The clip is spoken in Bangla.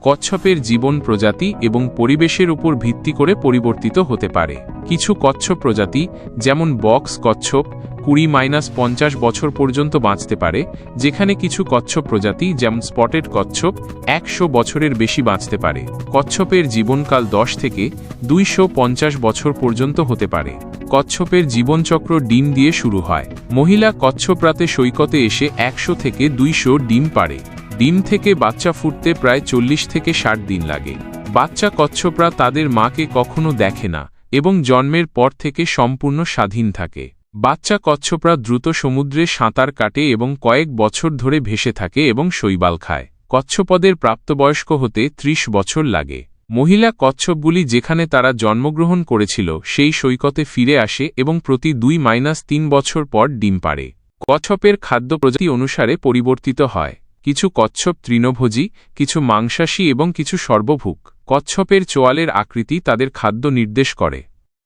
কচ্ছপের জীবন প্রজাতি এবং পরিবেশের উপর ভিত্তি করে পরিবর্তিত হতে পারে। কিছু কচ্ছপ প্রজাতি যেমন বক্স কচ্ছপ 20-50 বছর পর্যন্ত বাঁচতে পারে, যেখানে কিছু কচ্ছপ প্রজাতি যেমন স্পটেড কচ্ছপ 100 বছরের বেশি বাঁচতে পারে। কচ্ছপের জীবনকাল 10 থেকে 250 বছর পর্যন্ত হতে পারে। কচ্ছপের জীবনচক্র ডিম দিয়ে শুরু হয়। মহিলা কচ্ছপ রাতে সৈকতে এসে 100 থেকে 200 ডিম পাড়ে। ডিম থেকে বাচ্চা ফুটতে প্রায় 40 থেকে 60 দিন লাগে। বাচ্চা কচ্ছপরা তাদের মাকে কখনো দেখে না এবং জন্মের পর থেকে সম্পূর্ণ স্বাধীন থাকে। বাচ্চা কচ্ছপরা দ্রুত সমুদ্রে সাঁতার কাটে এবং কয়েক বছর ধরে ভেসে থাকে এবং শৈবাল খায়। কচ্ছপদের প্রাপ্তবয়স্ক হতে 30 বছর লাগে। মহিলা কচ্ছপগুলি যেখানে তারা জন্মগ্রহণ করেছিল সেই সৈকতে ফিরে আসে এবং প্রতি 2-3 বছর পর ডিম পাড়ে। কচ্ছপের খাদ্য প্রজাতি অনুসারে পরিবর্তিত হয়। কিছু কচ্ছপ তৃণভোজী, কিছু মাংসাশী এবং কিছু সর্বভুক। কচ্ছপের চোয়ালের আকৃতি তাদের খাদ্য নির্দেশ করে।